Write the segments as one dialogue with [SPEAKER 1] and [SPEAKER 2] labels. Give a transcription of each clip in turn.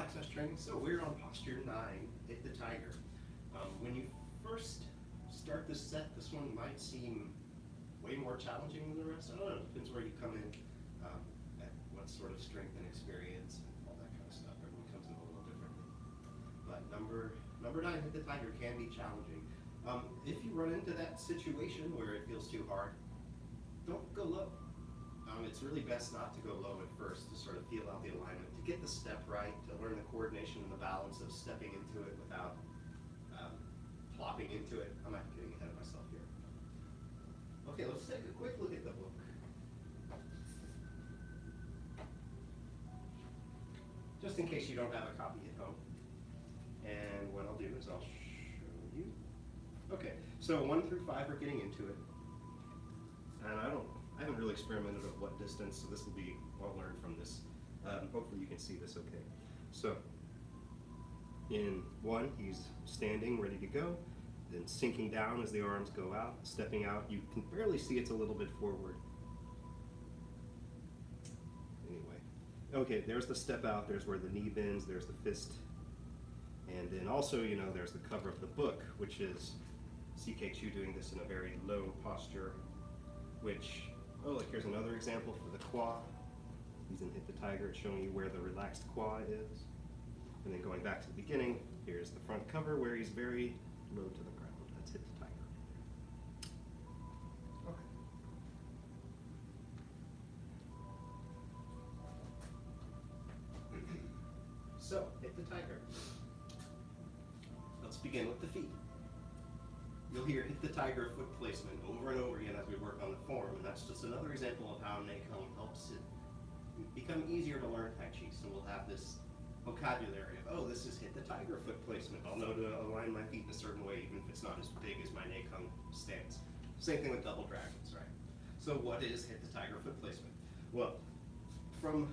[SPEAKER 1] exercise training. So we're on posture 9, hit the tiger. When you first start this set, this one might seem way more challenging than the rest. I don't know, it depends where you come in, at what sort of strength and experience and all that kind of stuff. Everyone comes in a little differently. But number 9, hit the tiger, can be challenging. If you run into that situation where it feels too hard, don't go low. It's really best not to go low at first, to sort of feel out the alignment, to get the step right, to learn the coordination and the balance of stepping into it without plopping into it. I'm not getting ahead of myself here. Okay, let's take a quick look at the book. Just in case you don't have a copy at home. And what I'll do is I'll show you. Okay, so 1 through 5 are getting into it. And I haven't really experimented at what distance, so this will be what I'll learn from this. Hopefully you can see this okay. So, in 1, he's standing, ready to go, then sinking down as the arms go out, stepping out. You can barely see it's a little bit forward. Anyway, okay, there's the step out, there's where the knee bends, there's the fist. And then also, you know, there's the cover of the book, which is CK2 doing this in a very low posture, which, oh, look, here's another example for the quad. He's in Hit the Tiger, it's showing you where the relaxed quad is. And then going back to the beginning, here's the front cover where he's very low to the ground. That's Hit the Tiger. Okay. So, Hit the Tiger. Let's begin with the feet. You'll hear Hit the Tiger foot placement over and over again as we work on the form, and that's just another example of how Nei Kung helps it become easier to learn Tai Chi. So we'll have this vocabulary of, oh, this is Hit the Tiger foot placement. I'll know to align my feet in a certain way, even if it's not as big as my Nei Kung stance. Same thing with double dragons, right? So what is Hit the Tiger foot placement? Well, from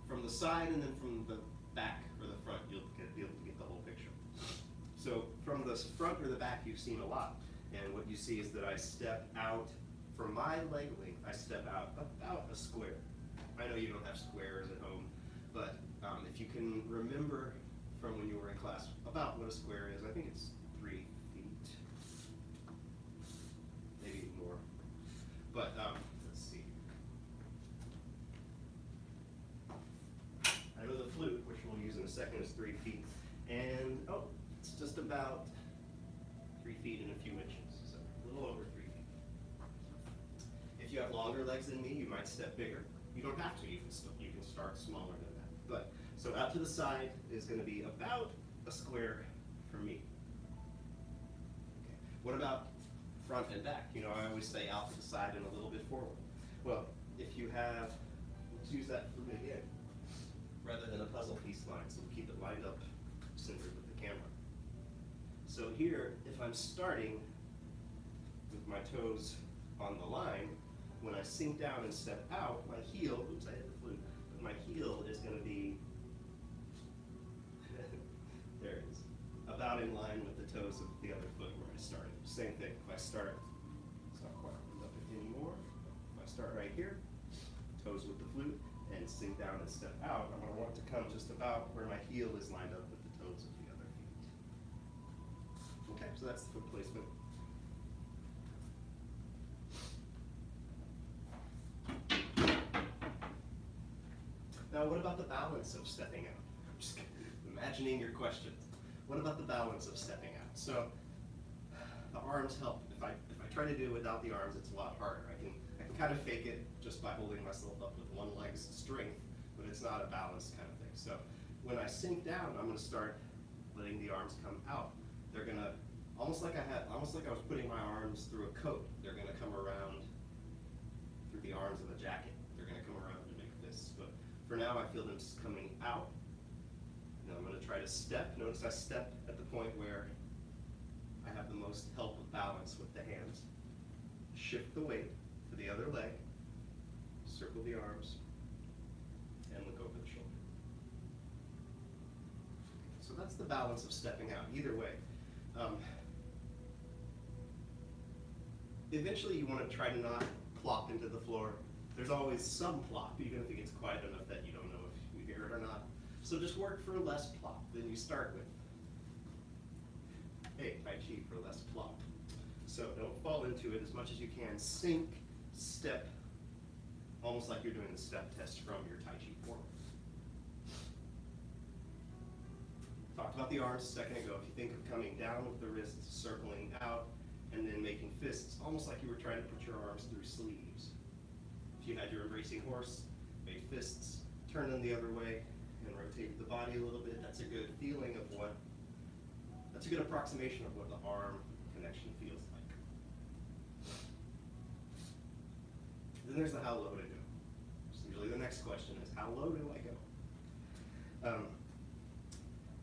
[SPEAKER 1] the side and then from the back or the front, you'll be able to get the whole picture. So from the front or the back, you've seen a lot. And what you see is that I step out, from my leg length, I step out about a square. I know you don't have squares at home, but if you can remember from when you were in class about what a square is, I think it's 3 feet, maybe more. But let's see. I know the flute, which we'll use in a second, is 3 feet. And, oh, it's just about 3 feet and a few inches, so a little over 3 feet. If you have longer legs than me, you might step bigger. You don't have to, you can start smaller than that. But, so out to the side is going to be about a square for me. Okay. What about front and back? You know, I always say out to the side and a little bit forward. Well, if you have, let's use that flute again, rather than a puzzle piece line, so we'll keep it lined up centered with the camera. So here, if I'm starting with my toes on the line, when I sink down and step out, my heel, oops, I hit the flute, but my heel is going to be, there it is, about in line with the toes of the other foot where I started. Same thing, if I start, it's not quite lined up anymore, if I start right here, toes with the flute, and sink down and step out, I'm going to want to come just about where my heel is lined up with the toes of the other feet. Okay, so that's the foot placement. Now, what about the balance of stepping out? I'm just imagining your questions. What about the balance of stepping out? So, the arms help. If I try to do it without the arms, it's a lot harder. I can kind of fake it just by holding myself up with one leg's strength, but it's not a balanced kind of thing. So, when I sink down, I'm going to start letting the arms come out. They're going to, almost like I was putting my arms through a coat. They're going to come around through the arms of a jacket. They're going to come around to make this. But for now, I feel them coming out. Now I'm going to try to step. Notice I step at the point where I have the most help of balance with the hands. Shift the weight to the other leg. Circle the arms. And look over the shoulder. So that's the balance of stepping out. Either way. Eventually you want to try to not plop into the floor. There's always some plop, even if it gets quiet enough that you don't know if you hear it or not. So just work for less plop than you start with. Hey, Tai Chi for less plop. So don't fall into it as much as you can. Sink, step, almost like you're doing the step test from your Tai Chi forward. Talked about the arms a second ago. If you think of coming down with the wrists, circling out, and then making fists, almost like you were trying to put your arms through sleeves. If you had your embracing horse, made fists, turn them the other way, and rotated the body a little bit, that's a good feeling of what, that's a good approximation of what the arm connection feels like. Then there's the how low to go. So usually the next question is, how low do I go?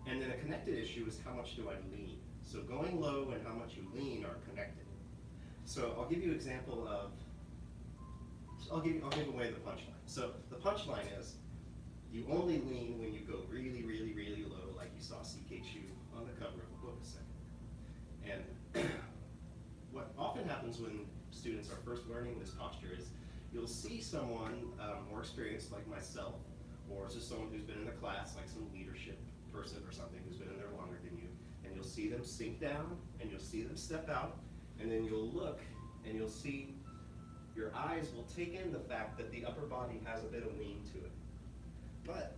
[SPEAKER 1] And then a connected issue is how much do I lean? So going low and how much you lean are connected. So I'll give you an example of, I'll give away the punchline. So the punchline is, you only lean when you go really, really, really low, like you saw CK Chu on the cover of the book a second. And what often happens when students are first learning this posture is, you'll see someone more experienced like myself, or just someone who's been in the class, like some leadership person or something who's been in there longer than you, and you'll see them sink down, and you'll see them step out, and then you'll look, and you'll see your eyes will take in the fact that the upper body has a bit of lean to it. But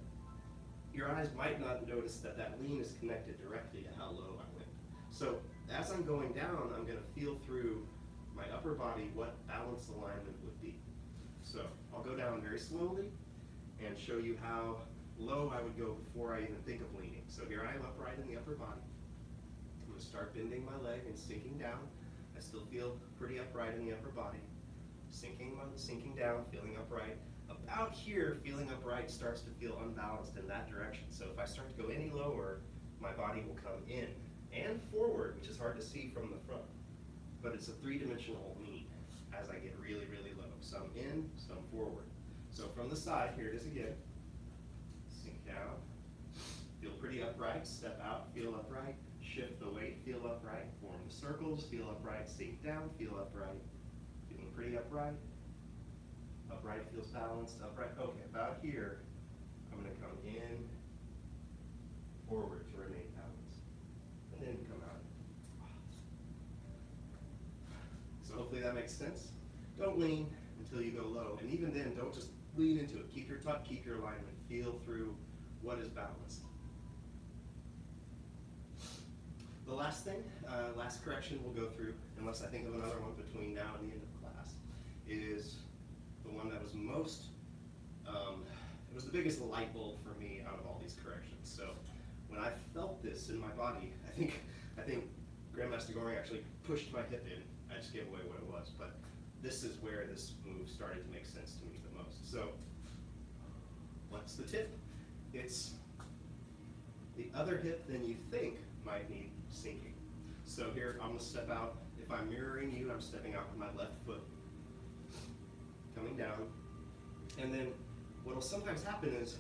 [SPEAKER 1] your eyes might not notice that that lean is connected directly to how low I went. So as I'm going down, I'm gonna feel through my upper body what balance alignment would be. So I'll go down very slowly and show you how low I would go before I even think of leaning. So here I am upright in the upper body. I'm gonna start bending my leg and sinking down. I still feel pretty upright in the upper body. Sinking down, feeling upright. About here, feeling upright starts to feel unbalanced in that direction. So if I start to go any lower, my body will come in and forward, which is hard to see from the front. But it's a three-dimensional lean as I get really, really low. Some in, some forward. So from the side, here it is again. Sink down, feel pretty upright, step out, feel upright, shift the weight, feel upright, form the circles, feel upright, sink down, feel upright, feeling pretty upright. Upright feels balanced, upright, okay, about here, I'm gonna come in, forward to remain balanced, and then come out. So hopefully that makes sense. Don't lean until you go low, and even then, don't just lean into it. Keep your tuck, keep your alignment, feel through what is balanced. The last thing, last correction we'll go through, unless I think of another one between now and the end of class, is the one that was most, it was the biggest light bulb for me out of all these corrections. So when I felt this in my body, I think Grandmaster Gohring actually pushed my hip in. I just gave away what it was, but this is where this move started to make sense to me the most. So what's the tip? It's the other hip than you think might need sinking. So here, I'm gonna step out. If I'm mirroring you, I'm stepping out with my left foot, coming down. And then what'll sometimes happen is,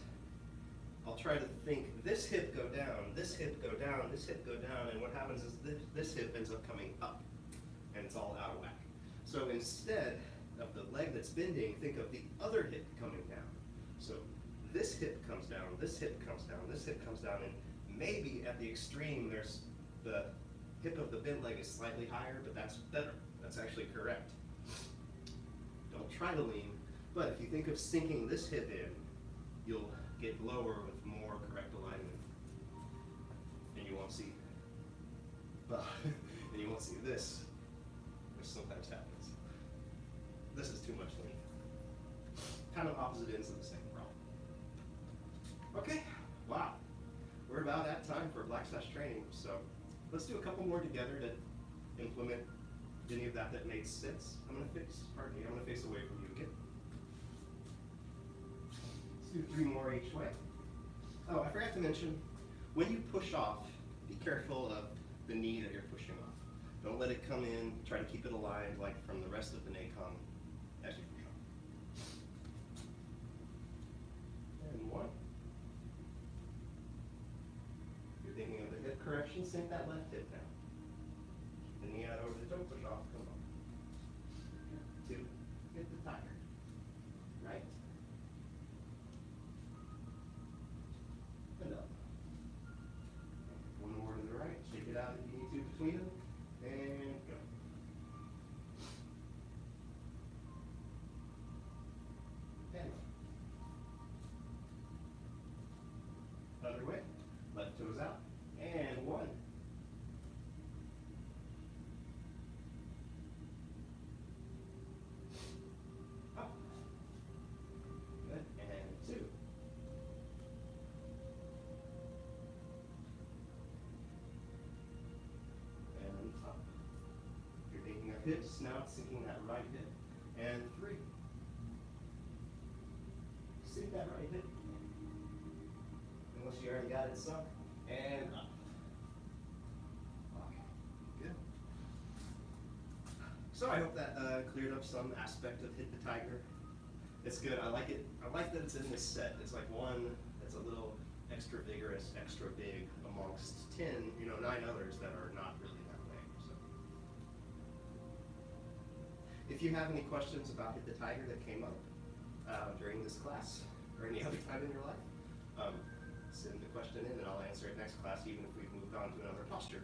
[SPEAKER 1] I'll try to think, this hip go down, this hip go down, this hip go down, and what happens is this hip ends up coming up, and it's all out of whack. So instead of the leg that's bending, think of the other hip coming down. So this hip comes down, this hip comes down, this hip comes down, and maybe at the extreme, there's the hip of the bent leg is slightly higher, but that's better. That's actually correct. Don't try to lean, but if you think of sinking this hip in, you'll get lower with more correct alignment. And you won't see, and you won't see this, which sometimes happens. This is too much lean. Kind of opposite ends of the same problem. Okay, wow. We're about at time for Black Slash training, so let's do a couple more together to implement any of that made sense. I'm gonna face away from you again. Let's do 3 more each way. Oh, I forgot to mention, when you push off, be careful of the knee that you're pushing off. Don't let it come in, try to keep it aligned like from the rest of the Nei Kung as you push off. And 1. You're thinking of the hip correction, sink that left hip down. Keep the knee out over the don't push off, come on. 2, hit the tiger. Right. other way. Left toes out. And 1. Up. Good. And 2. And up. You're taking our hips, now sinking that right hip. And 3. Sink that right hip. Unless you already got it sunk. And up. Okay, good. So I hope that cleared up some aspect of Hit the Tiger. It's good. I like it. I like that it's in this set. It's like one that's a little extra vigorous, extra big amongst 10, 9 others that are not really that way. So, if you have any questions about Hit the Tiger that came up during this class or any other time in your life, send the question in and I'll answer it next class, even if we've moved on to another posture.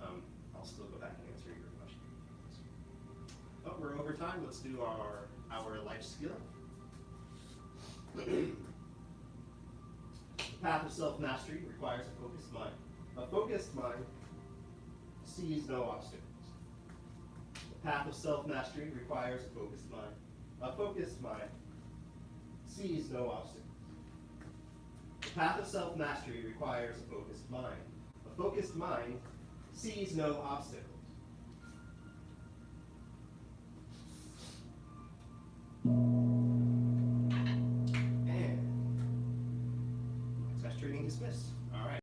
[SPEAKER 1] I'll still go back and answer your question. Oh, we're over time. Let's do our life skill. The path of self-mastery requires a focused mind. A focused mind sees no obstacles. The path of self-mastery requires a focused mind. A focused mind sees no obstacles. The path of self-mastery requires a focused mind. A focused mind sees no obstacles. And test training dismissed. All right.